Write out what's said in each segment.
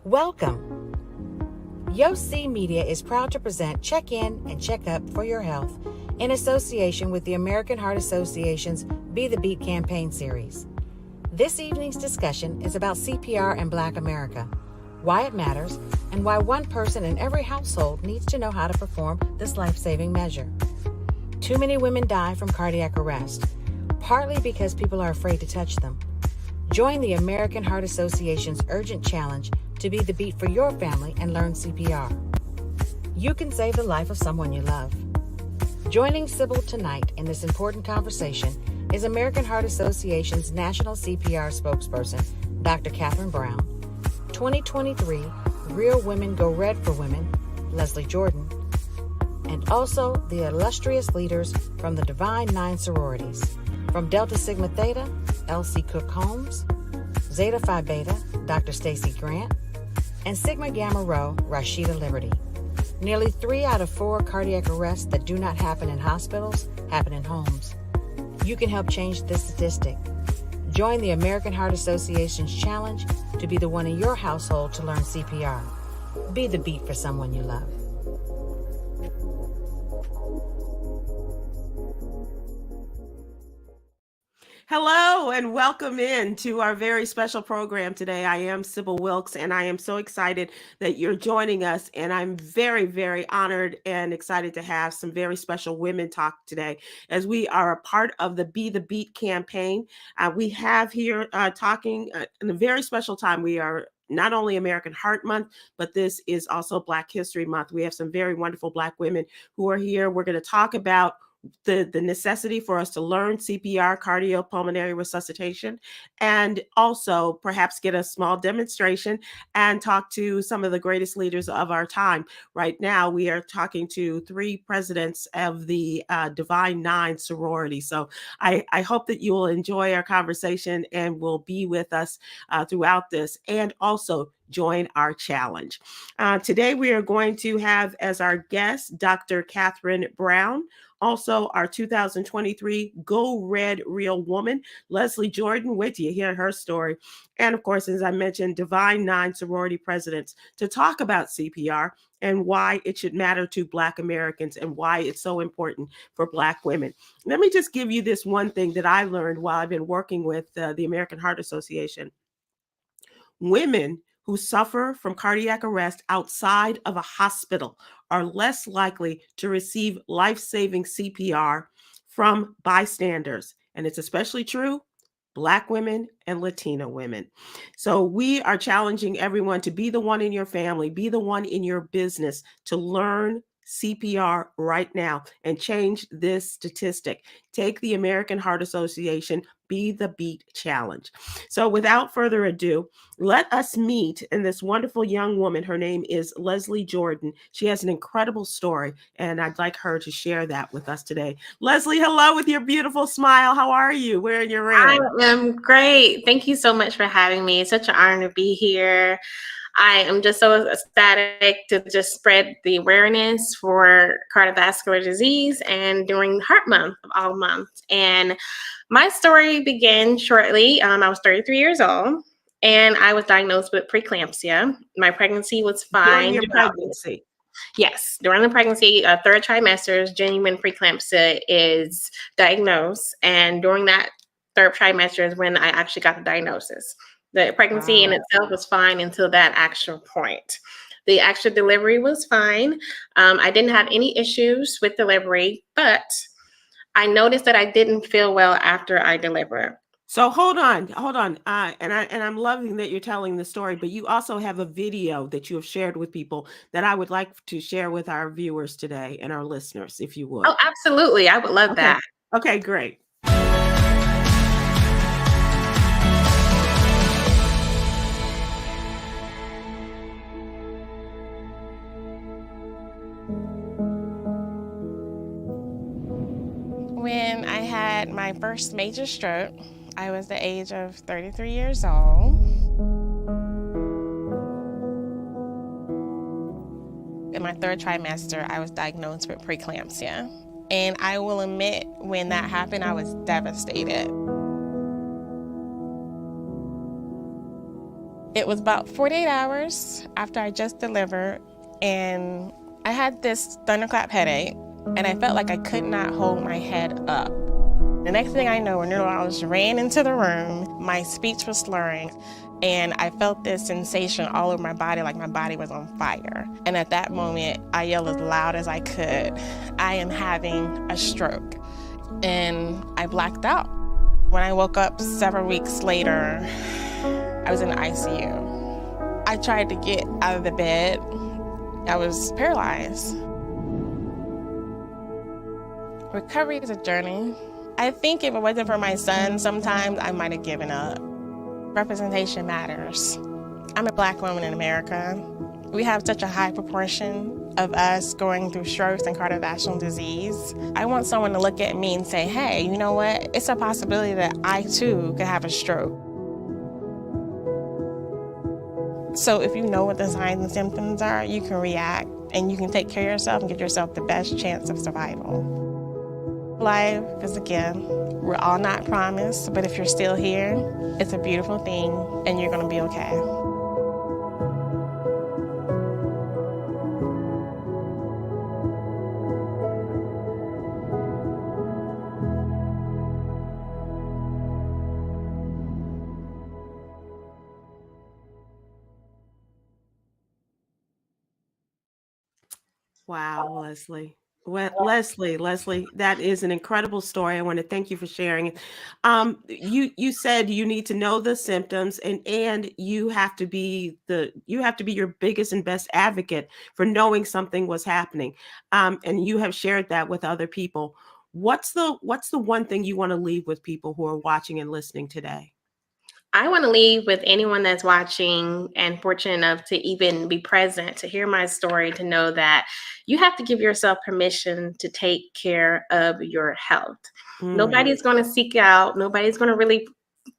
Welcome. YoC Media is proud to present Check In and Check Up for Your Health in association with the American Heart Association's Be the Beat campaign series. This evening's discussion is about CPR in Black America, why it matters, and why one person in every household needs to know how to perform this life-saving measure. Too many women die from cardiac arrest, partly because people are afraid to touch them. Join the American Heart Association's urgent challenge to be the beat for your family and learn CPR. You can save the life of someone you love. Joining Sybil tonight in this important conversation is American Heart Association's National CPR spokesperson, Dr. Catherine Brown, 2023 Real Women Go Red for Women, Leslie Jordan, and also the illustrious leaders from the Divine Nine sororities, from Delta Sigma Theta, Elsie Cook Holmes, Zeta Phi Beta, Dr. Stacy Grant, and Sigma Gamma Rho, Rashida Liberty. Nearly 3 out of 4 cardiac arrests that do not happen in hospitals happen in homes. You can help change this statistic. Join the American Heart Association's challenge to be the one in your household to learn CPR. Be the beat for someone you love. Hello and welcome in to our very special program today. I am Sybil Wilkes and I am so excited that you're joining us, and I'm very, very honored and excited to have some very special women talk today as we are a part of the Be the Beat campaign. We have here talking in a very special time. We are not only American Heart Month, but this is also Black History Month. We have some very wonderful Black women who are here. We're going to talk about the necessity for us to learn CPR, cardiopulmonary resuscitation, and also perhaps get a small demonstration and talk to some of the greatest leaders of our time. Right now, we are talking to 3 presidents of the Divine Nine sorority. So I hope that you will enjoy our conversation and will be with us throughout this, and also join our challenge. Today, we are going to have as our guest Dr. Catherine Brown, also our 2023 Go Red Real Woman, Leslie Jordan. Wait till you hear her story. And of course, as I mentioned, Divine Nine sorority presidents to talk about CPR and why it should matter to Black Americans and why it's so important for Black women. Let me just give you this one thing that I learned while I've been working with the American Heart Association. Women who suffer from cardiac arrest outside of a hospital are less likely to receive life-saving CPR from bystanders. And it's especially true Black women and Latina women. So we are challenging everyone to be the one in your family, be the one in your business to learn CPR right now and change this statistic. Take the American Heart Association Be the Beat challenge. So without further ado, let us meet in this wonderful young woman. Her name is Leslie Jordan. She has an incredible story, and I'd like her to share that with us today. Leslie, hello with your beautiful smile. How are you? Wearing your red. I am great. Thank you so much for having me. It's such an honor to be here. I am just so ecstatic to just spread the awareness for cardiovascular disease and during Heart Month of all months. And my story began shortly. I was 33 years old and I was diagnosed with preeclampsia. My pregnancy was fine. During your pregnancy? Yes. During the pregnancy, 3rd trimester, genuine preeclampsia is diagnosed. And during that 3rd trimester is when I actually got the diagnosis. The pregnancy in itself was fine until that actual point. The actual delivery was fine. I didn't have any issues with delivery, but I noticed that I didn't feel well after I delivered. So hold on. And I'm loving that you're telling the story, but you also have a video that you have shared with people that I would like to share with our viewers today and our listeners, if you would. Oh, absolutely. I would love that. Okay, great. When I had my first major stroke, I was the age of 33 years old. In my 3rd trimester, I was diagnosed with preeclampsia. And I will admit, when that happened, I was devastated. It was about 48 hours after I just delivered, and I had this thunderclap headache, and I felt like I could not hold my head up. The next thing I know, a neurologist ran into the room. My speech was slurring, and I felt this sensation all over my body, like my body was on fire. And at that moment, I yelled as loud as I could, "I am having a stroke." And I blacked out. When I woke up several weeks later, I was in the ICU. I tried to get out of the bed. I was paralyzed. Recovery is a journey. I think if it wasn't for my son, sometimes I might have given up. Representation matters. I'm a Black woman in America. We have such a high proportion of us going through strokes and cardiovascular disease. I want someone to look at me and say, hey, you know what? It's a possibility that I too could have a stroke. So if you know what the signs and symptoms are, you can react and you can take care of yourself and give yourself the best chance of survival. Life is a gift. We're all not promised, but if you're still here, it's a beautiful thing and you're gonna be okay. Wow, Leslie. Well, Leslie, that is an incredible story. I want to thank you for sharing it. You said you need to know the symptoms, and you have to be your biggest and best advocate for knowing something was happening. And you have shared that with other people. What's the one thing you want to leave with people who are watching and listening today? I want to leave with anyone that's watching and fortunate enough to even be present, to hear my story, to know that you have to give yourself permission to take care of your health. Nobody's going to seek out, nobody's going to really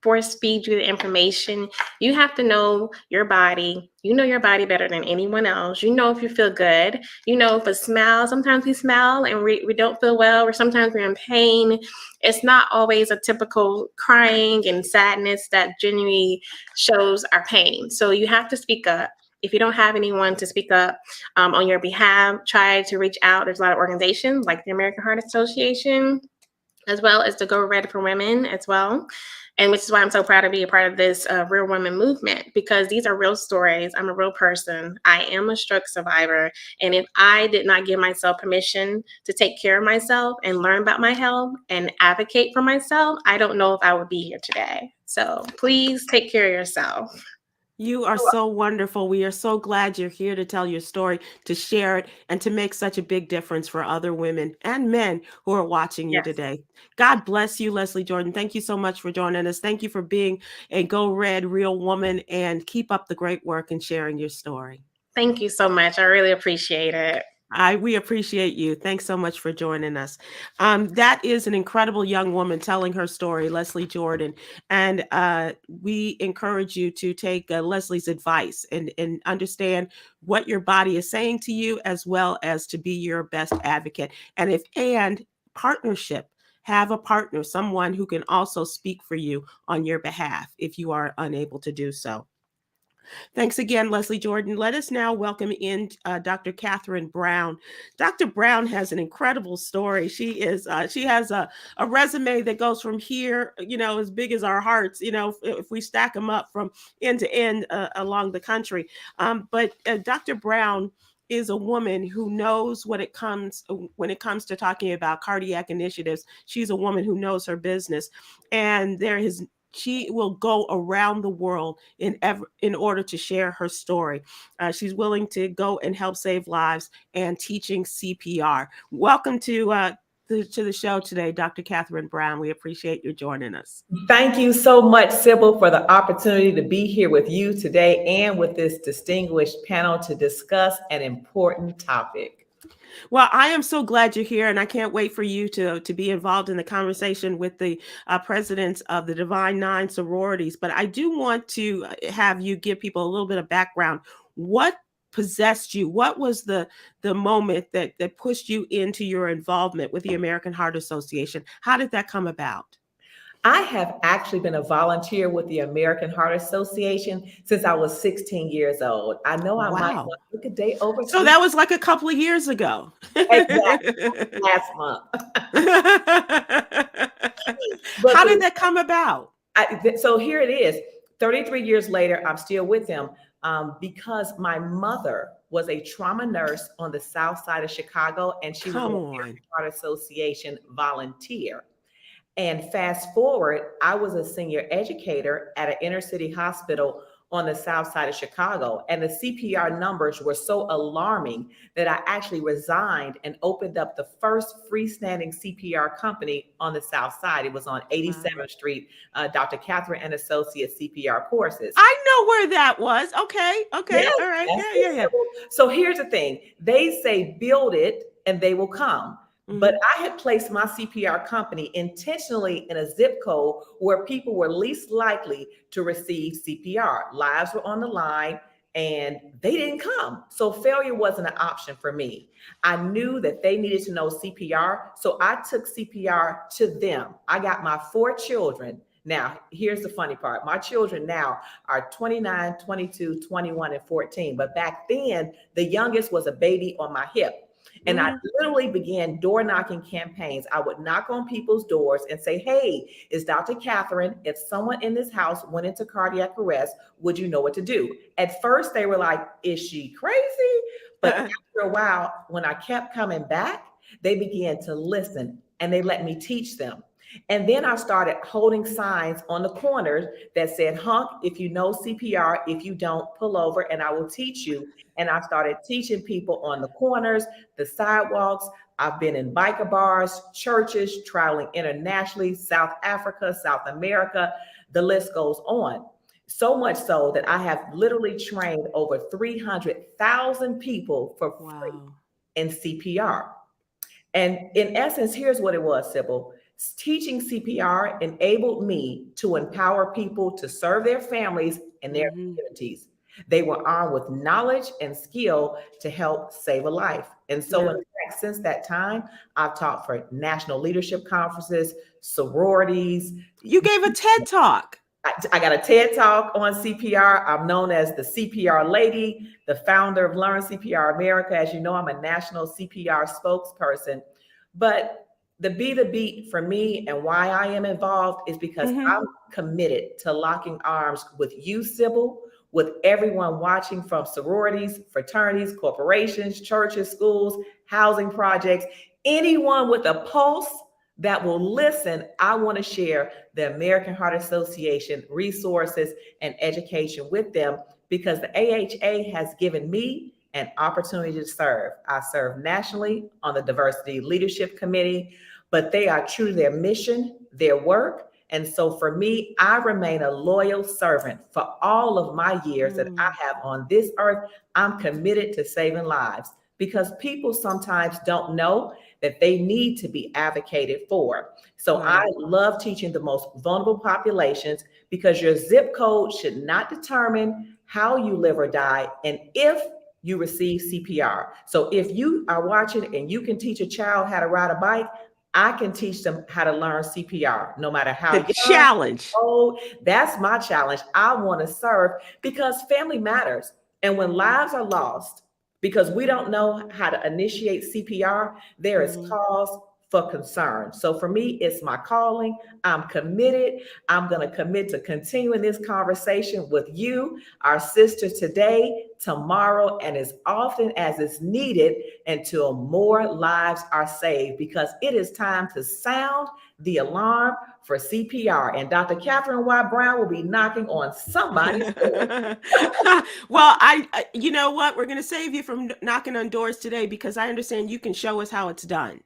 force feed you the information. You have to know your body. You know your body better than anyone else. You know if you feel good. You know if a smile, sometimes we smile and we don't feel well, or sometimes we're in pain. It's not always a typical crying and sadness that genuinely shows our pain. So you have to speak up. If you don't have anyone to speak up on your behalf, try to reach out. There's a lot of organizations like the American Heart Association, as well as the Go Red for Women as well. And which is why I'm so proud to be a part of this Real Women movement, because these are real stories. I'm a real person. I am a stroke survivor. And if I did not give myself permission to take care of myself and learn about my health and advocate for myself, I don't know if I would be here today. So please take care of yourself. You are so wonderful. We are so glad you're here to tell your story, to share it, and to make such a big difference for other women and men who are watching you today. God bless you, Leslie Jordan. Thank you so much for joining us. Thank you for being a Go Red real woman, and keep up the great work and sharing your story. Thank you so much. I really appreciate it. We appreciate you. Thanks so much for joining us. That is an incredible young woman telling her story, Leslie Jordan. And we encourage you to take Leslie's advice and understand what your body is saying to you, as well as to be your best advocate. And partnership. Have a partner, someone who can also speak for you on your behalf if you are unable to do so. Thanks again, Leslie Jordan. Let us now welcome in Dr. Catherine Brown. Dr. Brown has an incredible story. She has a resume that goes from here, as big as our hearts, if we stack them up from end to end along the country. But Dr. Brown is a woman who knows when it comes to talking about cardiac initiatives. She's a woman who knows her business, and she will go around the world in order to share her story. She's willing to go and help save lives and teaching CPR. Welcome to the show today, Dr. Catherine Brown. We appreciate you joining us. Thank you so much, Sybil, for the opportunity to be here with you today and with this distinguished panel to discuss an important topic. Well, I am so glad you're here, and I can't wait for you to be involved in the conversation with the presidents of the Divine Nine sororities. But I do want to have you give people a little bit of background. What possessed you? What was the moment that pushed you into your involvement with the American Heart Association? How did that come about? I have actually been a volunteer with the American Heart Association since I was 16 years old. I know I might Wow. look a day over. So that was like a couple of years ago. Exactly, last month. But How did that come about? so here it is. 33 years later, I'm still with them because my mother was a trauma nurse on the south side of Chicago, and she was Come an on. American Heart Association volunteer. And fast forward, I was a senior educator at an inner city hospital on the south side of Chicago. And the CPR numbers were so alarming that I actually resigned and opened up the first freestanding CPR company on the south side. It was on 87th Street, Dr. Catherine and Associates CPR courses. I know where that was. Okay. Okay. Yes, All right. that's Yeah. it. Yeah. So here's the thing. They say build it and they will come. But Mhm. I had placed my CPR company intentionally in a zip code where people were least likely to receive CPR. Lives were on the line and they didn't come. So failure wasn't an option for me. I knew that they needed to know CPR. So I took CPR to them. I got my 4 children. Now, here's the funny part. My children now are 29, 22, 21, and 14. But back then, the youngest was a baby on my hip. And I literally began door knocking campaigns. I would knock on people's doors and say, hey, it's Dr. Catherine. If someone in this house went into cardiac arrest, would you know what to do? At first, they were like, is she crazy? But after a while, when I kept coming back, they began to listen and they let me teach them. And then I started holding signs on the corners that said, honk if you know CPR, if you don't, pull over and I will teach you. And I started teaching people on the corners, the sidewalks. I've been in biker bars, churches, traveling internationally, South Africa, South America, the list goes on. So much so that I have literally trained over 300,000 people for free in CPR. And in essence, here's what it was, Sybil. Teaching CPR enabled me to empower people to serve their families and their communities. They were armed with knowledge and skill to help save a life. And so, in fact, since that time, I've taught for national leadership conferences, sororities. You gave a TED Talk. I got a TED Talk on CPR. I'm known as the CPR lady, the founder of Learn CPR America. As you know, I'm a national CPR spokesperson. But the Be the Beat for me and why I am involved is because I'm committed to locking arms with you, Sybil, with everyone watching from sororities, fraternities, corporations, churches, schools, housing projects, anyone with a pulse that will listen. I want to share the American Heart Association resources and education with them because the AHA has given me an opportunity to serve. I serve nationally on the Diversity Leadership Committee, but they are true to their mission, their work. And so for me, I remain a loyal servant for all of my years that I have on this earth. I'm committed to saving lives because people sometimes don't know that they need to be advocated for. So I love teaching the most vulnerable populations because your zip code should not determine how you live or die and if you receive CPR. So if you are watching and you can teach a child how to ride a bike, I can teach them how to learn CPR, no matter how the challenge. Oh, that's my challenge. I want to serve because family matters. And when lives are lost, because we don't know how to initiate CPR, there is cause for concern. So for me, it's my calling. I'm committed. I'm going to commit to continuing this conversation with you, our sister, today, tomorrow, and as often as is needed until more lives are saved, because it is time to sound the alarm for CPR. And Dr. Catherine Y. Brown will be knocking on somebody's door. Well, you know what? We're going to save you from knocking on doors today because I understand you can show us how it's done.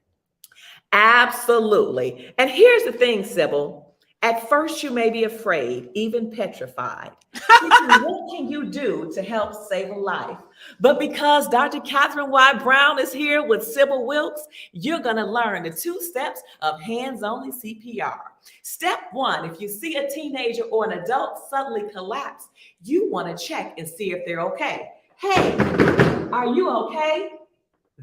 Absolutely. And here's the thing, Sybil. At first, you may be afraid, even petrified. What can you do to help save a life? But because Dr. Catherine Y. Brown is here with Sybil Wilkes, you're going to learn the 2 steps of hands-only CPR. Step 1, if you see a teenager or an adult suddenly collapse, you want to check and see if they're okay. Hey, are you okay?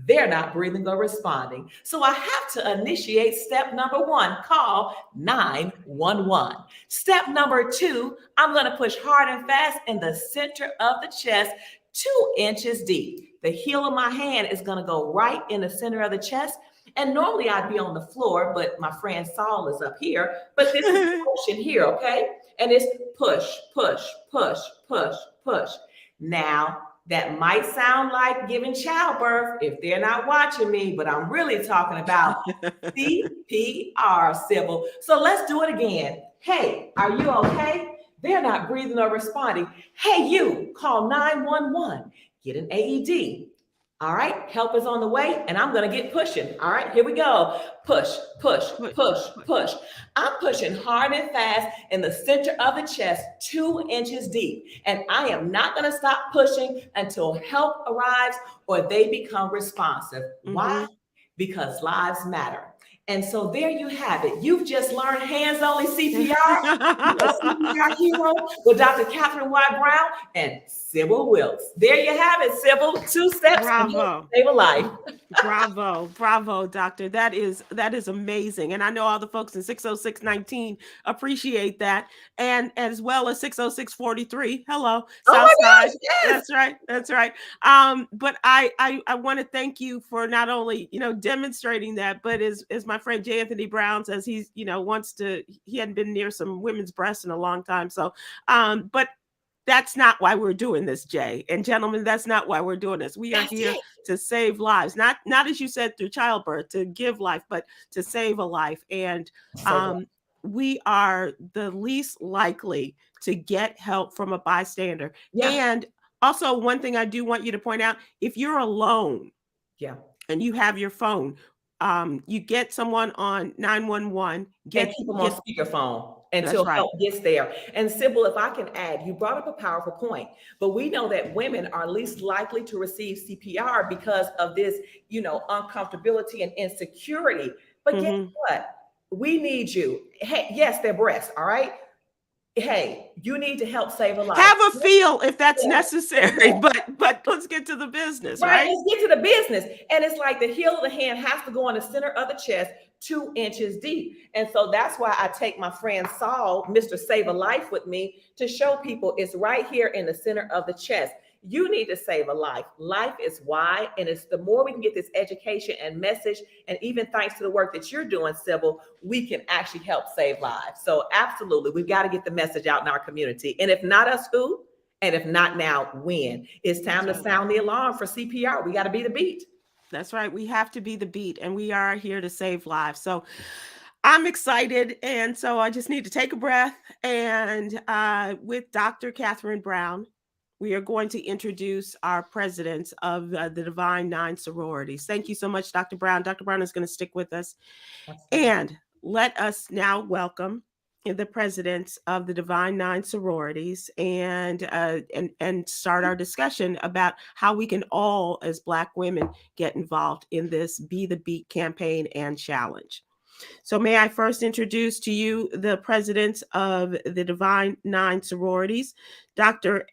they're not breathing or responding. So I have to initiate step number 1, call 911. Step number 2, I'm going to push hard and fast in the center of the chest, 2 inches deep. The heel of my hand is going to go right in the center of the chest. And normally I'd be on the floor, but my friend Saul is up here. But this is motion here, okay? And it's push, push, push, push, push. Now, that might sound like giving childbirth if they're not watching me, but I'm really talking about CPR, Sybil. So let's do it again. Hey, are you okay? They're not breathing or responding. Hey, you, call 911. Get an AED. All right, help is on the way, and I'm going to get pushing. All right, here we go. Push, push, push, push. I'm pushing hard and fast in the center of the chest, 2 inches deep. And I am not going to stop pushing until help arrives or they become responsive. Why? Because lives matter. And so there you have it. You've just learned hands-only CPR. CPR hero with Dr. Catherine Y. Brown and Sybil Wilkes. There you have it, Sybil. 2 steps to save a life. Bravo, bravo, doctor. That is amazing. And I know all the folks in 60619 appreciate that. And as well as 60643. Hello, Southside. Yes. That's right. But I want to thank you for not only, demonstrating that, but as my friend J. Anthony Brown says, he's, he hadn't been near some women's breasts in a long time. So, but that's not why we're doing this, Jay. And gentlemen, that's not why we're doing this. We are here to save lives, not as you said, through childbirth, to give life, but to save a life. And we are the least likely to get help from a bystander. Yeah. And also, one thing I do want you to point out, if you're alone, and you have your phone, you get someone on 911, keep them on speakerphone until help gets there. And Sybil, if I can add, you brought up a powerful point, but we know that women are least likely to receive CPR because of this, uncomfortability and insecurity. But guess what? We need you. Hey, yes, their breasts, all right? Hey, you need to help save a life. Have a feel if that's necessary, but let's get to the business, right? Let's get to the business. And it's like the heel of the hand has to go in the center of the chest, 2 inches deep. And so that's why I take my friend Saul, Mr. Save a Life, with me to show people it's right here in the center of the chest. You need to save a life. Life is why, and it's the more we can get this education and message, and even thanks to the work that you're doing, Sybil, we can actually help save lives. So absolutely, we've got to get the message out in our community. And if not us, who? And if not now, when? It's time to sound the alarm for CPR. We got to be the beat. That's right. We have to be the beat, and we are here to save lives. So I'm excited. And so I just need to take a breath. And with Dr. Catherine Brown, we are going to introduce our presidents of the Divine Nine Sororities. Thank you so much, Dr. Brown. Dr. Brown is going to stick with us. And let us now welcome the presidents of the Divine Nine Sororities and start our discussion about how we can all, as Black women, get involved in this Be the Beat campaign and challenge. So may I first introduce to you the presidents of the Divine Nine Sororities, Dr.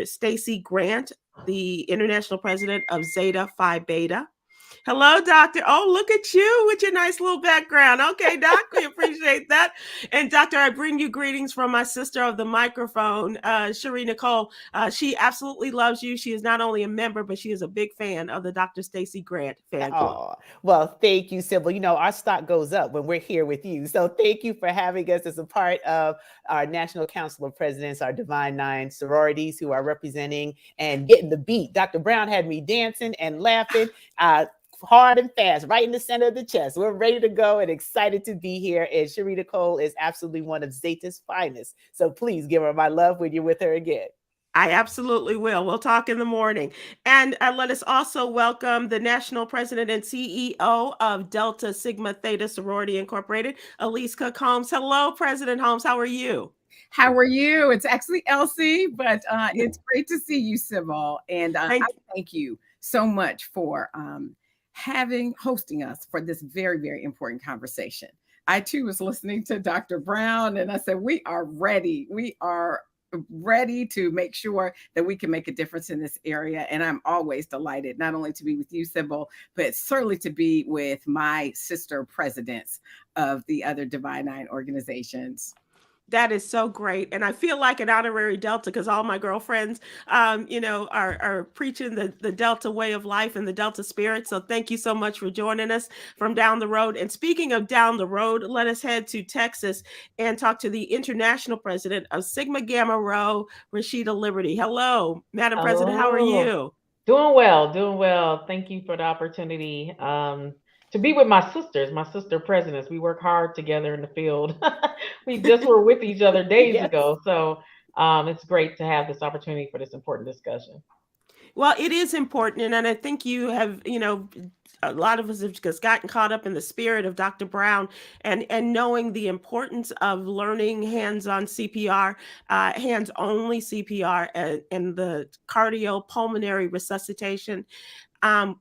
Stacy Grant, the international president of Zeta Phi Beta. Hello, Doctor. Oh, look at you with your nice little background. Okay, Doc, we appreciate that. And Doctor, I bring you greetings from my sister of the microphone, Cherie Nicole. She absolutely loves you. She is not only a member, but she is a big fan of the Dr. Stacy Grant fan club. Oh, well, thank you, Sybil. Our stock goes up when we're here with you. So thank you for having us as a part of our National Council of Presidents, our Divine Nine Sororities, who are representing and getting the beat. Dr. Brown had me dancing and laughing. Hard and fast, right in the center of the chest. We're ready to go and excited to be here. And Cherie Nicole is absolutely one of Zeta's finest. So please give her my love when you're with her again. I absolutely will. We'll talk in the morning. And let us also welcome the national president and CEO of Delta Sigma Theta Sorority Incorporated, Elise Cook Holmes. Hello, President Holmes. How are you? How are you? It's actually Elsie, but it's great to see you, Sybil. And I thank you so much for hosting us for this very, very important conversation. I too was listening to Dr. Brown and I said, we are ready. We are ready to make sure that we can make a difference in this area. And I'm always delighted not only to be with you, Sybil, but certainly to be with my sister presidents of the other Divine Nine organizations. That is so great. And I feel like an honorary Delta because all my girlfriends, are preaching the Delta way of life and the Delta spirit. So thank you so much for joining us from down the road. And speaking of down the road, let us head to Texas and talk to the international president of Sigma Gamma Rho, Rashida Liberty. Hello, Madam President. How are you? Doing well. Thank you for the opportunity to be with my sister presidents. We work hard together in the field. We just were with each other days Yes. ago. So it's great to have this opportunity for this important discussion. Well, it is important. And I think you have, a lot of us have just gotten caught up in the spirit of Dr. Brown and knowing the importance of learning hands-on CPR, hands-only CPR, and the cardiopulmonary resuscitation.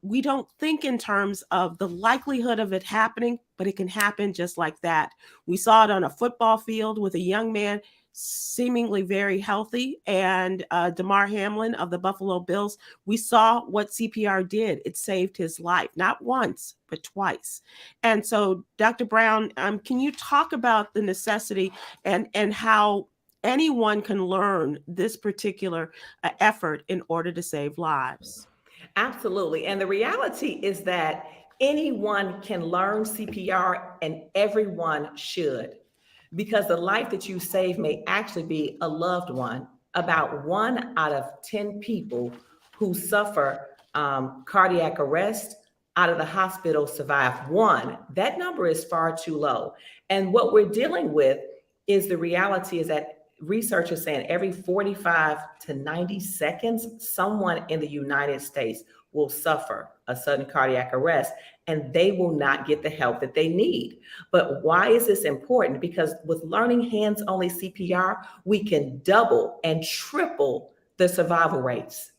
We don't think in terms of the likelihood of it happening, but it can happen just like that. We saw it on a football field with a young man seemingly very healthy, and DeMar Hamlin of the Buffalo Bills. We saw what CPR did. It saved his life, not once, but twice. And so, Dr. Brown, can you talk about the necessity and how anyone can learn this particular effort in order to save lives? Absolutely. And the reality is that anyone can learn CPR and everyone should, because the life that you save may actually be a loved one. About 1 out of 10 people who suffer cardiac arrest out of the hospital survive. One, that number is far too low. And what we're dealing with is the reality is that researchers saying every 45 to 90 seconds, someone in the United States will suffer a sudden cardiac arrest and they will not get the help that they need. But why is this important? Because with learning hands-only CPR, we can double and triple the survival rates.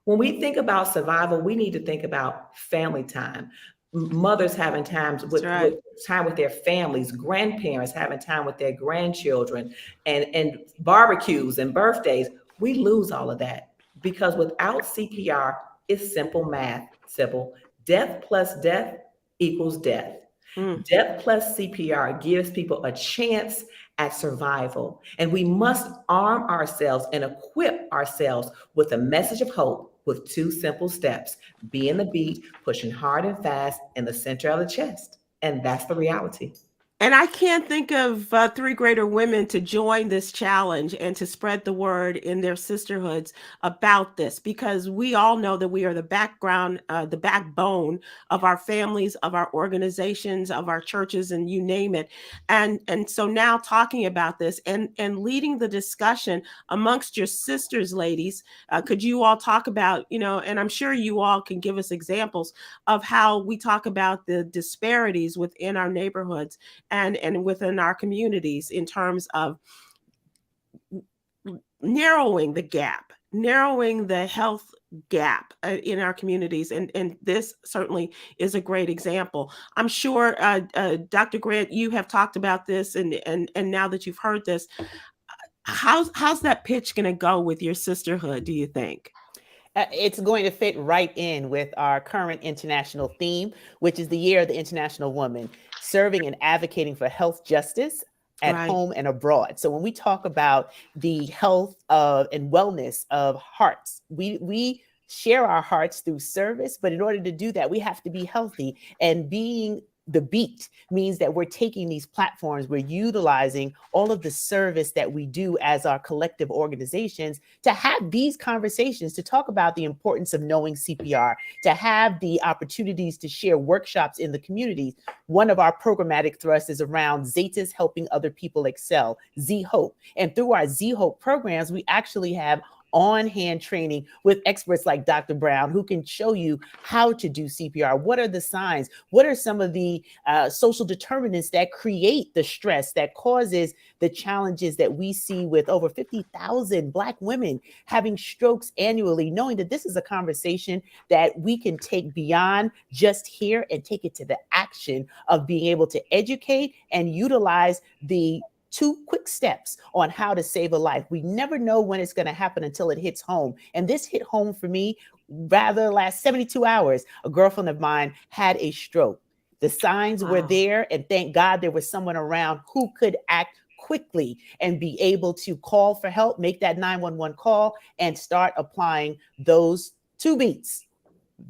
When we think about survival, we need to think about family time. Mothers having times with time with their families, grandparents having time with their grandchildren, and barbecues and birthdays. We lose all of that because without CPR, it's simple math, Sybil. Death plus death equals death. Death plus CPR gives people a chance at survival. And we must arm ourselves and equip ourselves with a message of hope with 2 simple steps: be in the beat, pushing hard and fast in the center of the chest. And that's the reality. And I can't think of 3 greater women to join this challenge and to spread the word in their sisterhoods about this, because we all know that we are the backbone of our families, of our organizations, of our churches, and you name it. And so now talking about this and leading the discussion amongst your sisters, ladies, could you all talk about, and I'm sure you all can give us examples of how we talk about the disparities within our neighborhoods and within our communities in terms of narrowing the health gap in our communities. And this certainly is a great example. I'm sure, Dr. Grant, you have talked about this, and now that you've heard this, how's that pitch going to go with your sisterhood, do you think? It's going to fit right in with our current international theme, which is the Year of the International Woman, serving and advocating for health justice at home and abroad. So when we talk about the health of and wellness of hearts, we share our hearts through service, but in order to do that, we have to be healthy. And being the beat means that we're taking these platforms, we're utilizing all of the service that we do as our collective organizations to have these conversations, to talk about the importance of knowing CPR, to have the opportunities to share workshops in the communities. One of our programmatic thrusts is around Zetas helping other people excel, Z Hope. And through our Z Hope programs, we actually have on-hand training with experts like Dr. Brown, who can show you how to do CPR. What are the signs? What are some of the social determinants that create the stress that causes the challenges that we see with over 50,000 Black women having strokes annually, knowing that this is a conversation that we can take beyond just here and take it to the action of being able to educate and utilize the 2 quick steps on how to save a life. We never know when it's going to happen until it hits home. And this hit home for me rather last 72 hours. A girlfriend of mine had a stroke. The signs were there, and thank God there was someone around who could act quickly and be able to call for help, make that 911 call, and start applying those 2 beats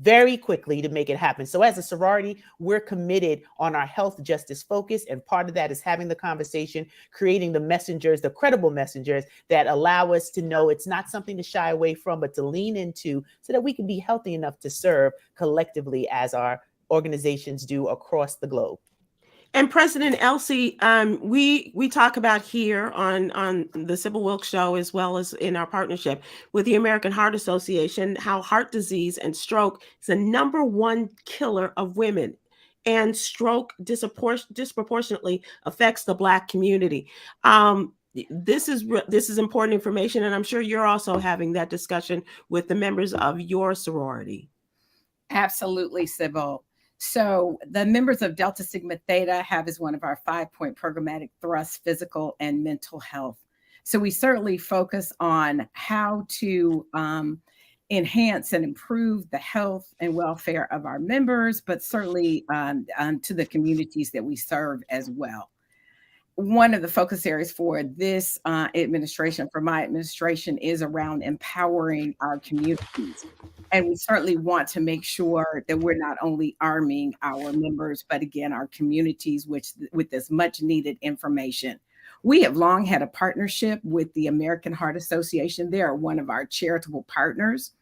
very quickly to make it happen. So as a sorority, we're committed on our health justice focus. And part of that is having the conversation, creating the messengers, the credible messengers that allow us to know it's not something to shy away from, but to lean into so that we can be healthy enough to serve collectively as our organizations do across the globe. And President Elsie, we talk about here on the Sybil Wilkes Show, as well as in our partnership with the American Heart Association, how heart disease and stroke is the #1 killer of women, and stroke disproportionately affects the Black community. This is important information, and I'm sure you're also having that discussion with the members of your sorority. Absolutely, Sybil. So the members of Delta Sigma Theta have as one of our 5-point programmatic thrusts, physical and mental health. So we certainly focus on how to enhance and improve the health and welfare of our members, but certainly to the communities that we serve as well. One of the focus areas for this administration, for my administration, is around empowering our communities. And we certainly want to make sure that we're not only arming our members, but again, our communities with this much needed information. We have long had a partnership with the American Heart Association. They are one of our charitable partners.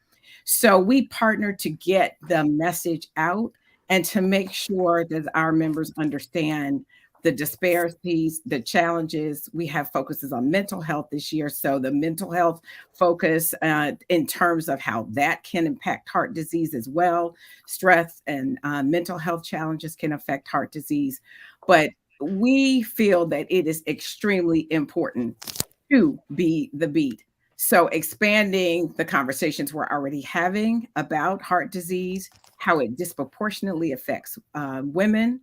So we partner to get the message out and to make sure that our members understand the disparities, the challenges. We have focuses on mental health this year. So the mental health focus in terms of how that can impact heart disease as well. Stress and mental health challenges can affect heart disease. But we feel that it is extremely important to be the beat. So expanding the conversations we're already having about heart disease, how it disproportionately affects women,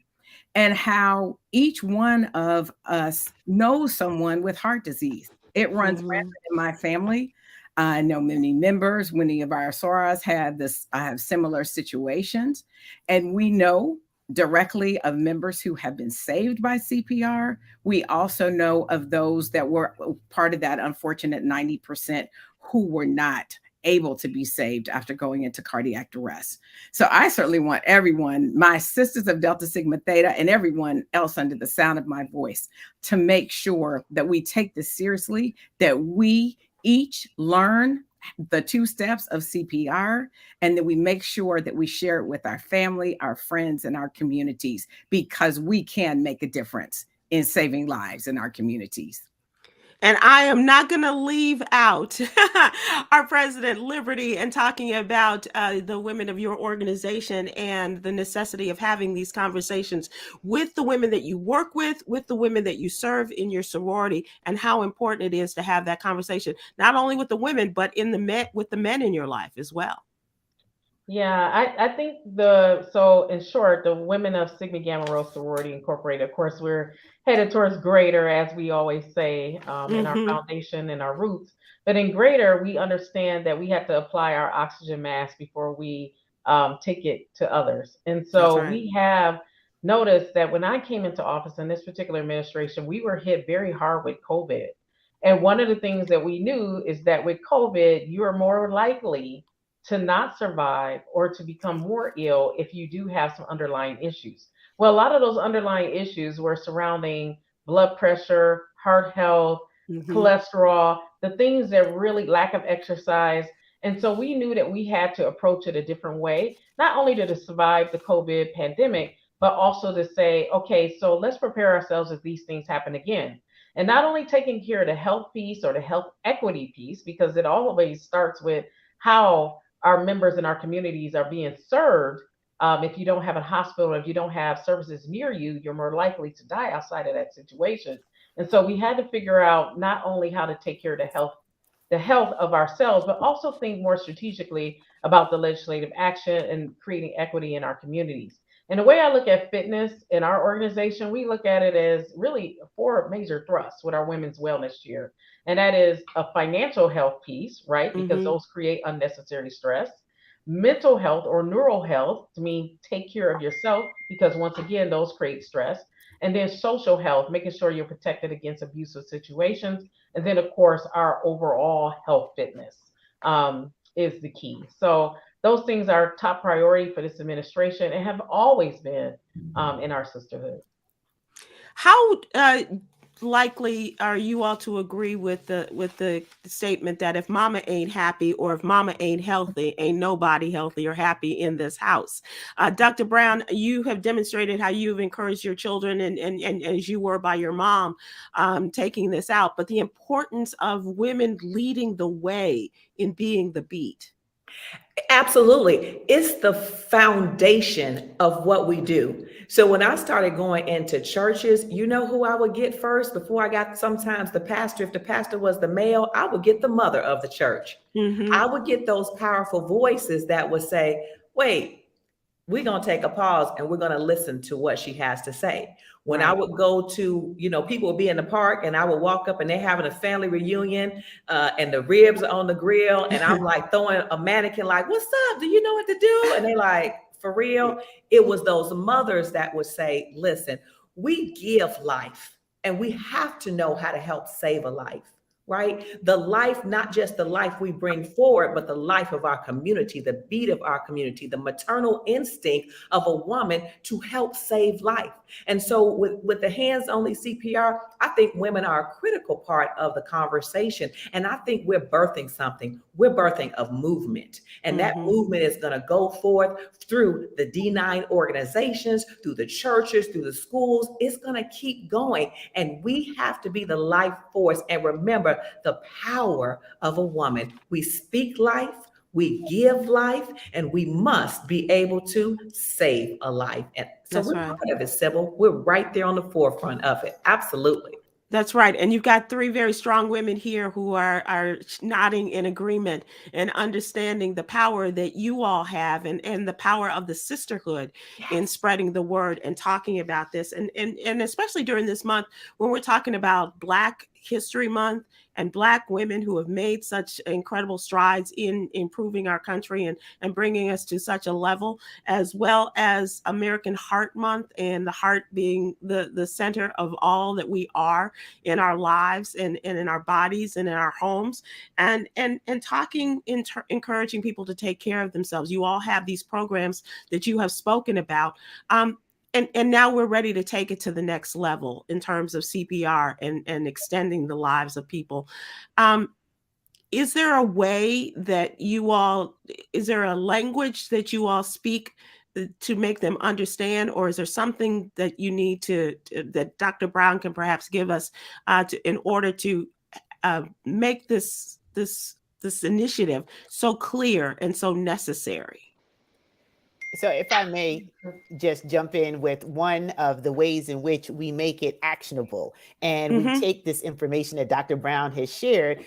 and how each one of us knows someone with heart disease. It runs rampant in my family. I know many members, many of our sorors have similar situations. And we know directly of members who have been saved by CPR. We also know of those that were part of that unfortunate 90% who were not able to be saved after going into cardiac arrest. So I certainly want everyone, my sisters of Delta Sigma Theta and everyone else under the sound of my voice, to make sure that we take this seriously, that we each learn the 2 steps of CPR, and that we make sure that we share it with our family, our friends, and our communities, because we can make a difference in saving lives in our communities. And I am not going to leave out our president, Liberty, and talking about the women of your organization and the necessity of having these conversations with the women that you work with the women that you serve in your sorority, and how important it is to have that conversation, not only with the women, but with the men in your life as well. Yeah, I think so in short, the women of Sigma Gamma Rho Sorority Incorporated, of course, we're headed towards greater, as we always say, in our foundation and our roots. But in greater, we understand that we have to apply our oxygen mask before we take it to others. And so we have noticed that when I came into office in this particular administration, we were hit very hard with COVID. And one of the things that we knew is that with COVID, you are more likely to not survive or to become more ill if you do have some underlying issues. Well, a lot of those underlying issues were surrounding blood pressure, heart health, cholesterol, the things that really lack of exercise. And so we knew that we had to approach it a different way, not only to survive the COVID pandemic, but also to say, okay, so let's prepare ourselves if these things happen again. And not only taking care of the health piece or the health equity piece, because it always starts with how our members in our communities are being served. If you don't have a hospital, if you don't have services near you, you're more likely to die outside of that situation. And so we had to figure out not only how to take care of the health of ourselves, but also think more strategically about the legislative action and creating equity in our communities. And the way I look at fitness in our organization, we look at it as really 4 major thrusts with our women's wellness year. And that is a financial health piece, right? Because Mm-hmm. those create unnecessary stress. Mental health or neural health, to mean take care of yourself, because once again, those create stress. And then social health, making sure you're protected against abusive situations. And then, of course, our overall health fitness is the key. So those things are top priority for this administration and have always been in our sisterhood. How likely are you all to agree with the statement that if mama ain't happy or if mama ain't healthy, ain't nobody healthy or happy in this house? Dr. Brown, you have demonstrated how you've encouraged your children and as you were by your mom taking this out, but the importance of women leading the way in being the beat. Absolutely. It's the foundation of what we do. So when I started going into churches, you know who I would get first before I got sometimes the pastor. If the pastor was the male, I would get the mother of the church. Mm-hmm. I would get those powerful voices that would say, wait, we're going to take a pause and we're going to listen to what she has to say. When I Right. would go to, people would be in the park and I would walk up and they're having a family reunion and the ribs are on the grill. And I'm like throwing a mannequin like, what's up? Do you know what to do? And they like, for real? It was those mothers that would say, listen, we give life and we have to know how to help save a life. Right? The life, not just the life we bring forward, but the life of our community, the beat of our community, the maternal instinct of a woman to help save life. And so with the hands-only CPR, I think women are a critical part of the conversation. And I think we're birthing something. We're birthing a movement. And that movement is going to go forth through the D9 organizations, through the churches, through the schools. It's going to keep going. And we have to be the life force. And remember, the power of a woman. We speak life, we give life, and we must be able to save a life. And so That's we're right. part of it, Sybil. We're right there on the forefront of it. Absolutely. That's right. And you've got 3 very strong women here who are nodding in agreement and understanding the power that you all have and the power of the sisterhood in spreading the word and talking about this. And especially during this month when we're talking about Black History Month and Black women who have made such incredible strides in improving our country and bringing us to such a level, as well as American Heart Month and the heart being the center of all that we are in our lives and in our bodies and in our homes, and talking, encouraging people to take care of themselves. You all have these programs that you have spoken about. And now we're ready to take it to the next level in terms of CPR and extending the lives of people. Is there a way that is there a language that you all speak to make them understand, or is there something that you need that Dr. Brown can perhaps give us in order to make this initiative so clear and so necessary? So if I may just jump in with one of the ways in which we make it actionable, and we take this information that Dr. Brown has shared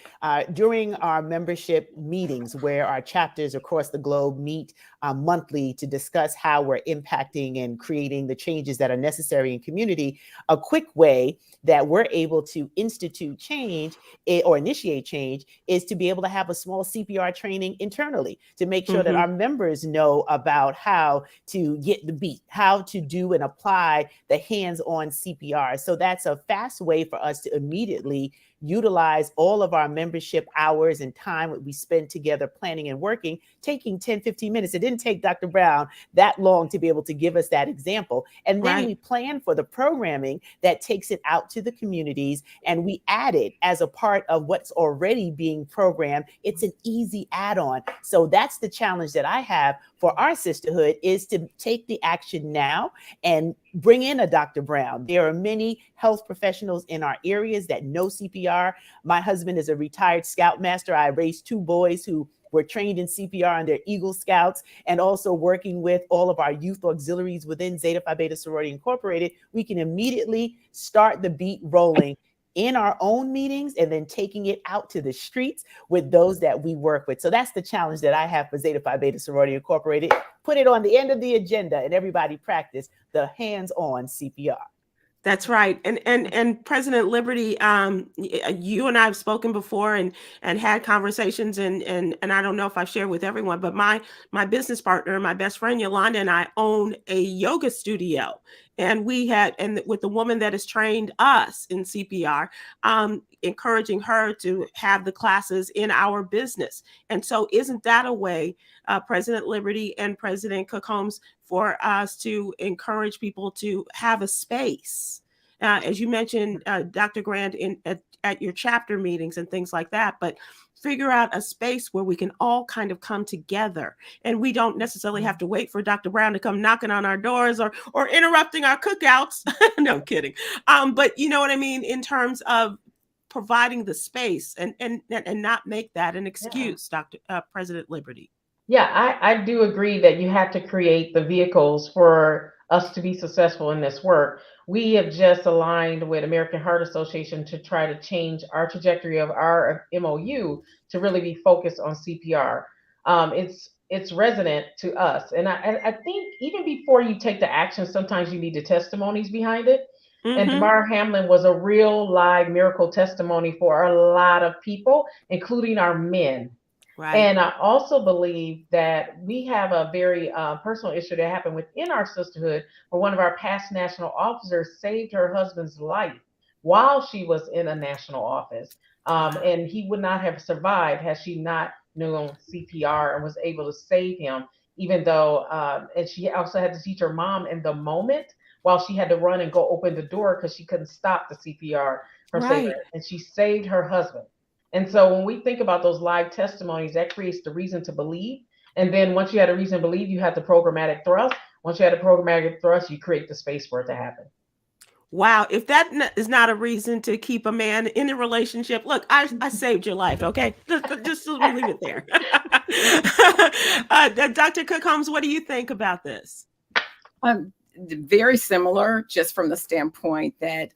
during our membership meetings, where our chapters across the globe meet monthly to discuss how we're impacting and creating the changes that are necessary in community. A quick way that we're able to institute change or initiate change is to be able to have a small CPR training internally to make sure that our members know about how to get the beat, how to do and apply the hands-on CPR. So that's a fast way for us to immediately utilize all of our membership hours and time that we spend together planning and working, taking 10, 15 minutes. It didn't take Dr. Brown that long to be able to give us that example. And then we plan for the programming that takes it out to the communities, and we add it as a part of what's already being programmed. It's an easy add-on. So that's the challenge that I have for our sisterhood, is to take the action now and bring in a Dr. Brown. There are many health professionals in our areas that know CPR. My husband is a retired Scoutmaster. I raised 2 boys who were trained in CPR and they're Eagle Scouts, and also working with all of our youth auxiliaries within Zeta Phi Beta Sorority Incorporated. We can immediately start the beat rolling in our own meetings and then taking it out to the streets with those that we work with. So that's the challenge that I have for Zeta Phi Beta Sorority Incorporated. put it on the end of the agenda and everybody practice the hands-on CPR. That's right. And President Liberty, you and I have spoken before and had conversations and I don't know if I've shared with everyone, but my business partner, my best friend Yolanda, and I own a yoga studio. And with the woman that has trained us in CPR, encouraging her to have the classes in our business. And so isn't that a way, President Liberty and President Cook Holmes, for us to encourage people to have a space? As you mentioned, Dr. Grant, at your chapter meetings and things like that, but figure out a space where we can all kind of come together, and we don't necessarily have to wait for Dr. Brown to come knocking on our doors or interrupting our cookouts. No, I'm kidding. But you know what I mean, in terms of providing the space and not make that an excuse, Dr. President Liberty. Yeah, I do agree that you have to create the vehicles for us to be successful in this work. We have just aligned with American Heart Association to try to change our trajectory of our MOU to really be focused on CPR. It's resonant to us. And I think even before you take the action, sometimes you need the testimonies behind it. Mm-hmm. And DeMar Hamlin was a real live miracle testimony for a lot of people, including our men. Right. And I also believe that we have a very personal issue that happened within our sisterhood, where one of our past national officers saved her husband's life while she was in a national office. And he would not have survived had she not known CPR and was able to save him, even though, and she also had to teach her mom in the moment while she had to run and go open the door because she couldn't stop the CPR from saving her. And she saved her husband. And so when we think about those live testimonies, that creates the reason to believe. And then once you had a reason to believe, you have the programmatic thrust. Once you had a programmatic thrust, you create the space for it to happen. Wow. If that is not a reason to keep a man in a relationship, look, I saved your life. Okay. Just leave it there. Dr. Cook Holmes, what do you think about this? Very similar, just from the standpoint that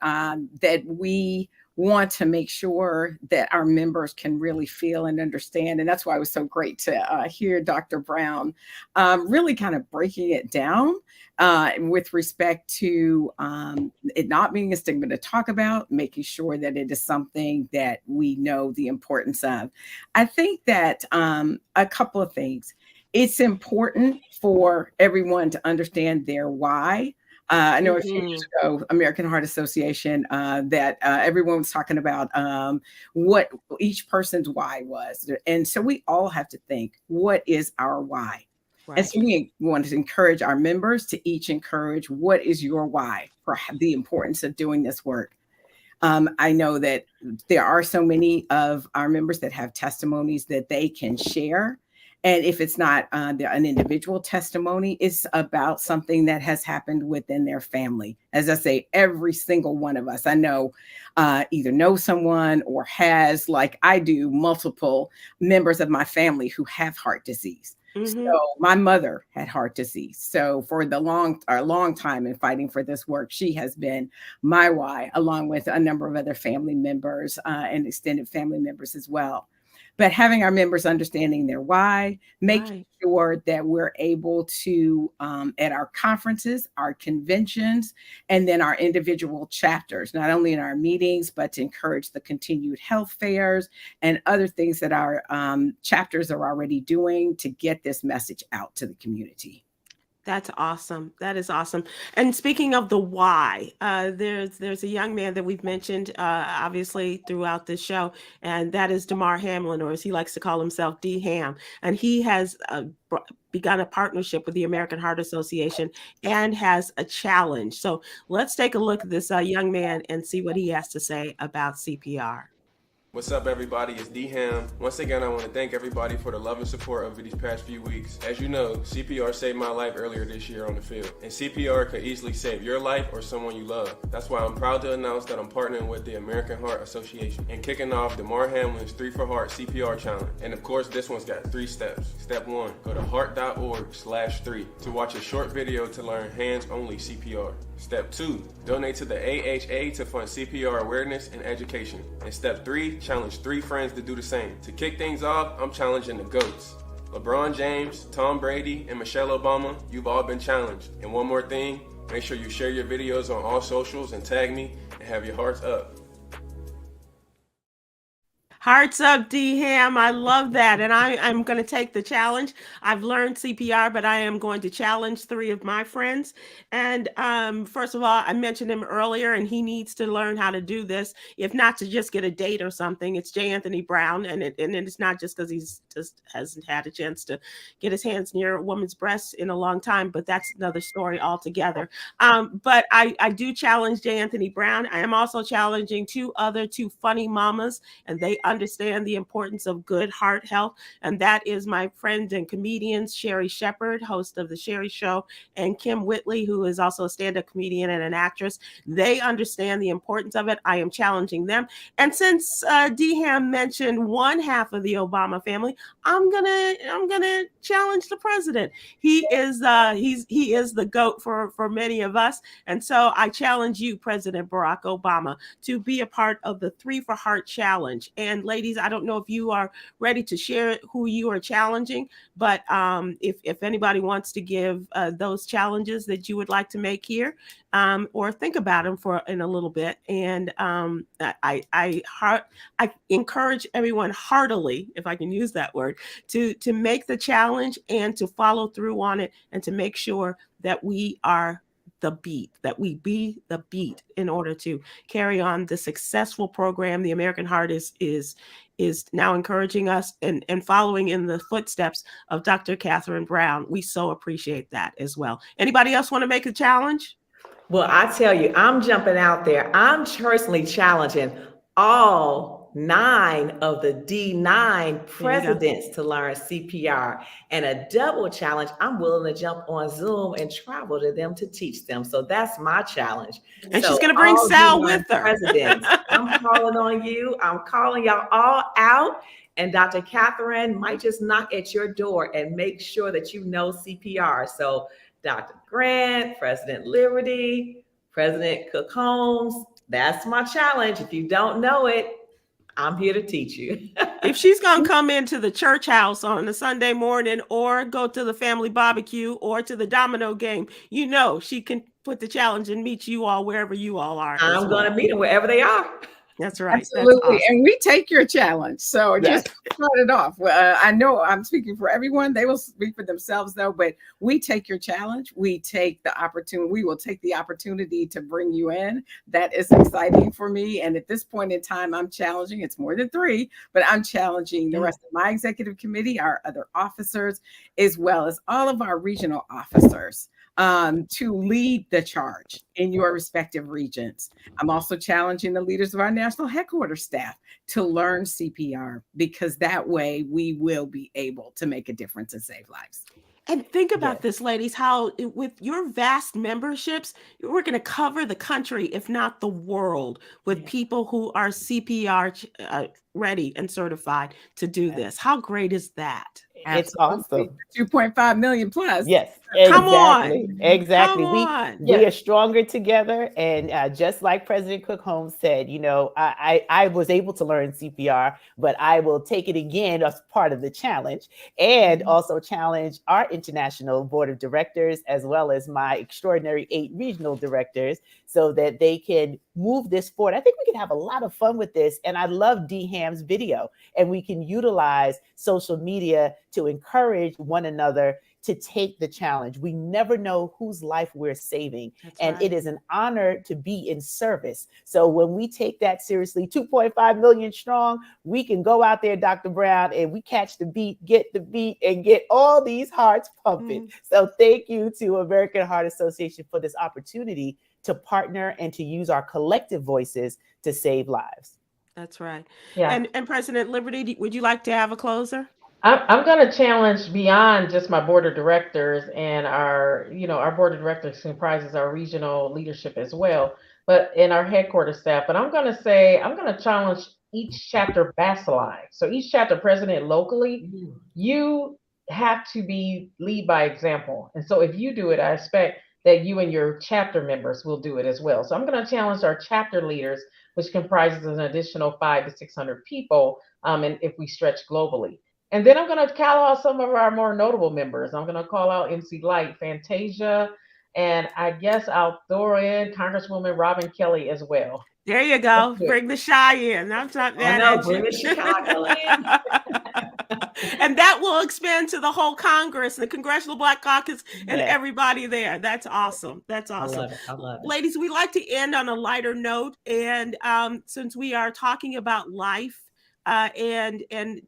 that we want to make sure that our members can really feel and understand. And that's why it was so great to hear Dr. Brown really kind of breaking it down with respect to it not being a stigma to talk about, making sure that it is something that we know the importance of. I think that a couple of things. It's important for everyone to understand their why. I know a few years ago, American Heart Association, that everyone was talking about what each person's why was. And so we all have to think, what is our why? Right. And so we want to encourage our members to each encourage, what is your why for the importance of doing this work? I know that there are so many of our members that have testimonies that they can share. And if it's not an individual testimony, it's about something that has happened within their family. As I say, every single one of us, I know, either know someone or has, like I do, multiple members of my family who have heart disease. Mm-hmm. So my mother had heart disease. So for a long time in fighting for this work, she has been my why, along with a number of other family members and extended family members as well. But having our members understanding their why, making sure that we're able to, at our conferences, our conventions, and then our individual chapters, not only in our meetings, but to encourage the continued health fairs and other things that our chapters are already doing to get this message out to the community. That's awesome. That is awesome. And speaking of the why, there's a young man that we've mentioned, obviously, throughout this show, and that is DeMar Hamlin, or as he likes to call himself, D Ham. And he has begun a partnership with the American Heart Association and has a challenge. So let's take a look at this young man and see what he has to say about CPR. What's up, everybody? It's D Ham. Once again, I want to thank everybody for the love and support over these past few weeks. As you know, CPR saved my life earlier this year on the field, and CPR could easily save your life or someone you love. That's why I'm proud to announce that I'm partnering with the American Heart Association and kicking off DeMar Hamlin's 3 for Heart CPR Challenge. And of course, this one's got 3 steps. Step 1, go to heart.org/3 to watch a short video to learn hands-only CPR. Step 2, donate to the AHA to fund CPR awareness and education. And step 3, challenge 3 friends to do the same. To kick things off, I'm challenging the GOATs. LeBron James, Tom Brady, and Michelle Obama, you've all been challenged. And one more thing, make sure you share your videos on all socials and tag me and have your hearts up. Hearts up, D Ham. I love that. And I'm going to take the challenge. I've learned CPR, but I am going to challenge 3 of my friends. And first of all, I mentioned him earlier, and he needs to learn how to do this, if not to just get a date or something. It's J. Anthony Brown. And it's not just because he's just hasn't had a chance to get his hands near a woman's breasts in a long time, but that's another story altogether. But I do challenge J. Anthony Brown. I am also challenging 2 funny mamas, and they understand the importance of good heart health. And that is my friend and comedian, Sherry Shepard, host of The Sherry Show, and Kim Whitley, who is also a stand-up comedian and an actress. They understand the importance of it. I am challenging them. And since D-Ham mentioned one half of the Obama family, I'm gonna challenge the president. He is the GOAT for many of us. And so I challenge you, President Barack Obama, to be a part of the 3 for Heart Challenge. And ladies, I don't know if you are ready to share who you are challenging, but if anybody wants to give those challenges that you would like to make here, or think about them in a little bit. And I encourage everyone heartily, if I can use that word, to make the challenge and to follow through on it, and to make sure that we are the beat, that we be the beat in order to carry on the successful program. The American Heart is now encouraging us and following in the footsteps of Dr. Catherine Brown. We so appreciate that as well. Anybody else want to make a challenge? Well, I tell you, I'm jumping out there. I'm personally challenging all 9 of the D9 presidents to learn CPR, and a double challenge. I'm willing to jump on Zoom and travel to them to teach them. So that's my challenge. And so she's going to bring Sal with her. Presidents, I'm calling on you. I'm calling y'all all out. And Dr. Catherine might just knock at your door and make sure that you know CPR. So Dr. Grant, President Liberty, President Cook Holmes, that's my challenge. If you don't know it, I'm here to teach you. If she's going to come into the church house on a Sunday morning, or go to the family barbecue, or to the domino game, you know she can put the challenge and meet you all wherever you all are. I'm going to meet them wherever they are. That's right. Absolutely. That's awesome. And we take your challenge. So just start it off. Well, I know I'm speaking for everyone. They will speak for themselves though, but we take your challenge. We take the opportunity. We will take the opportunity to bring you in. That is exciting for me. And at this point in time, I'm challenging, it's more than 3, but I'm challenging the rest of my executive committee, our other officers, as well as all of our regional officers, to lead the charge in your respective regions. I'm also challenging the leaders of our national headquarters staff to learn CPR, because that way we will be able to make a difference and save lives. And think about this, ladies, how with your vast memberships, we're going to cover the country, if not the world, with people who are CPR ready and certified to do this. How great is that? It's awesome. 2.5 million plus. Yes, Come exactly. on. Exactly. Come on. We are stronger together. And just like President Cook Holmes said, you know, I was able to learn CPR, but I will take it again as part of the challenge, and also challenge our international board of directors, as well as my extraordinary 8 regional directors, so that they can move this forward. I think we can have a lot of fun with this. And I love D-Ham's video, and we can utilize social media to encourage one another to take the challenge. We never know whose life we're saving. And it is an honor to be in service. So when we take that seriously, 2.5 million strong, we can go out there, Dr. Brown, and we catch the beat, and get all these hearts pumping. So thank you to American Heart Association for this opportunity to partner and to use our collective voices to save lives. That's right. Yeah. And President Liberty, would you like to have a closer? I'm going to challenge beyond just my board of directors, and our board of directors comprises our regional leadership as well, but in our headquarters staff. But I'm going to challenge each chapter bacilli. So each chapter president locally, you have to lead by example. And so if you do it, I expect that you and your chapter members will do it as well. So I'm going to challenge our chapter leaders, which comprises an additional 500 to 600 people, and if we stretch globally, And then I'm going to call out some of our more notable members. I'm going to call out MC Light, Fantasia, and I guess I'll throw in Congresswoman Robin Kelly as well. There you go. Bring the shy in. I'm talking that. No, bring the Chicago in. And that will expand to the whole Congress, the Congressional Black Caucus, and everybody there. That's awesome. That's awesome. I love it. Ladies, we like to end on a lighter note. And since we are talking about life, and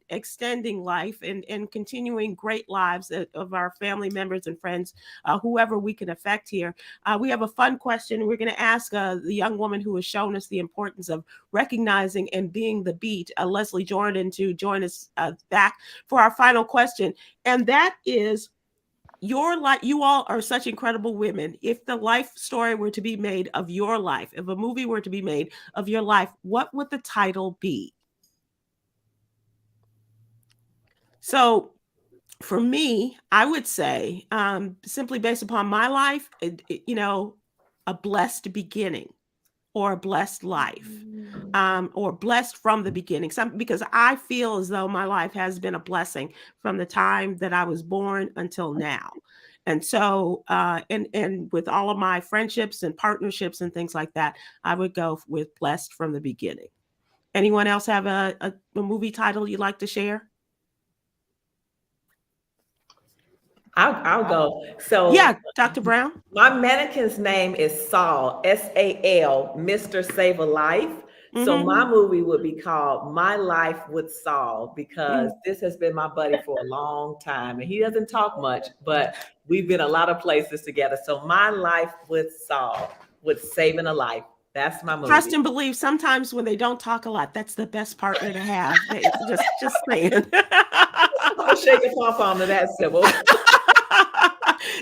extending life and continuing great lives of our family members and friends, whoever we can affect here. We have a fun question. We're going to ask the young woman who has shown us the importance of recognizing and being the beat, Leslie Jordan, to join us back for our final question. And that is, your life. You all are such incredible women. If the life story were to be made of your life, if a movie were to be made of your life, what would the title be? So for me, I would say, simply based upon my life, a blessed beginning or a blessed life, or blessed from the beginning. Because I feel as though my life has been a blessing from the time that I was born until now. And so, and with all of my friendships and partnerships and things like that, I would go with blessed from the beginning. Anyone else have a movie title you'd like to share? I'll go. So yeah, Dr. Brown. My mannequin's name is Saul, S-A-L, Mr. Save a Life. So my movie would be called My Life with Saul, because this has been my buddy for a long time. And he doesn't talk much, but we've been a lot of places together. So My Life with Saul, with saving a life. That's my movie. Trust and believe. Sometimes when they don't talk a lot, that's the best partner to have. Just saying. I'm going to shake a pom-pom to that, Sybil.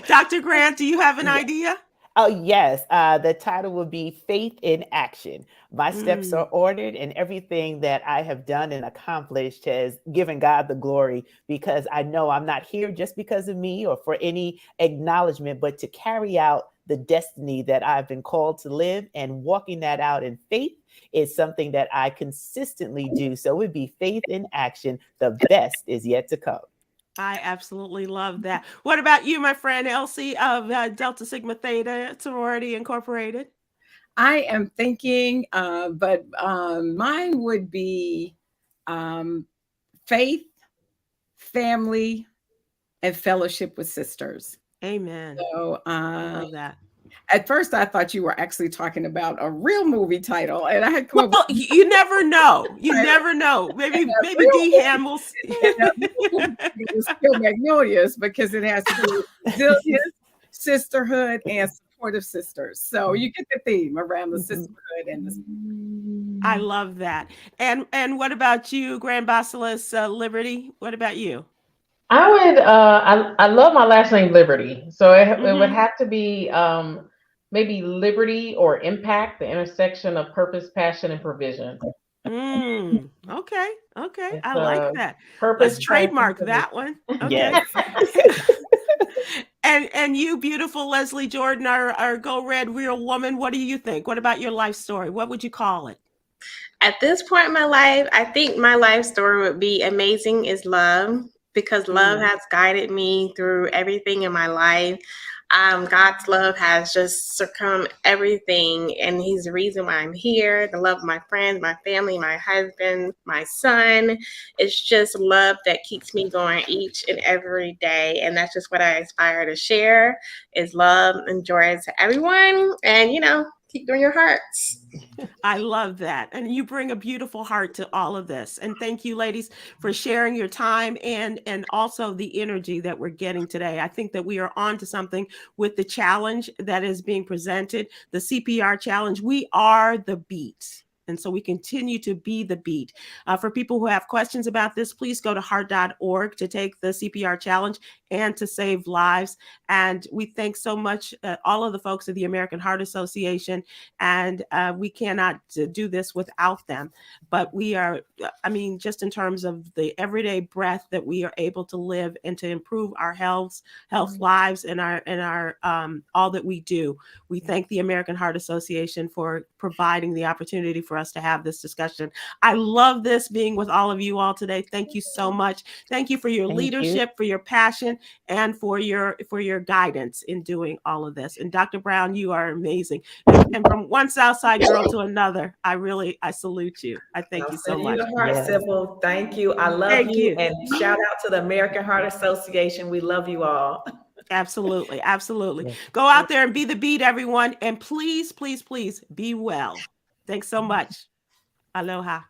Dr. Grant, do you have an idea? Oh, yes. The title would be Faith in Action. My steps are ordered, and everything that I have done and accomplished has given God the glory, because I know I'm not here just because of me or for any acknowledgement, but to carry out the destiny that I've been called to live, and walking that out in faith is something that I consistently do. So it would be Faith in Action. The best is yet to come. I absolutely love that. What about you, my friend Elsie of Delta Sigma Theta Sorority Incorporated? I am thinking, but mine would be faith, family, and fellowship with sisters. Amen. So I love that. At first, I thought you were actually talking about a real movie title, and I had come up with, you never know. You never know. Maybe DeHam will. It was still Magnolias, because it has to do with resilience, sisterhood, and supportive sisters. So you get the theme around the sisterhood and the. I love that. And what about you, Grand Basilis Liberty? What about you? I would. I love my last name, Liberty. So it would have to be maybe Liberty or Impact, the intersection of purpose, passion, and provision. Okay. I like that. Purpose. Let's trademark that one. Okay. Yes. And you, beautiful Leslie Jordan, our Go Red Real Woman. What do you think? What about your life story? What would you call it? At this point in my life, I think my life story would be Amazing is Love, because love has guided me through everything in my life. God's love has just succumbed everything, and he's the reason why I'm here. The love of my friends, my family, my husband, my son. It's just love that keeps me going each and every day, and that's just what I aspire to share, is love and joy to everyone, and keep doing your hearts. I love that. And you bring a beautiful heart to all of this. And thank you, ladies, for sharing your time and also the energy that we're getting today. I think that we are on to something with the challenge that is being presented, the CPR challenge. We are the beat. And so we continue to be the beat. For people who have questions about this, please go to heart.org to take the CPR challenge and to save lives. And we thank so much all of the folks of the American Heart Association. And we cannot do this without them. But we are, just in terms of the everyday breath that we are able to live and to improve our health lives and our all that we do. We thank the American Heart Association for providing the opportunity for for us to have this discussion. I love this being with all of you all today. Thank you so much. Thank you for your leadership, for your passion, and for your guidance in doing all of this. And Dr. Brown, you are amazing. And from one Southside girl to another, I salute you. I thank you so much. Sybil. Thank you. I love you. And shout out to the American Heart Association. We love you all. Absolutely. Absolutely. Go out there and be the beat, everyone. And please, please, please be well. Thanks so much. Aloha.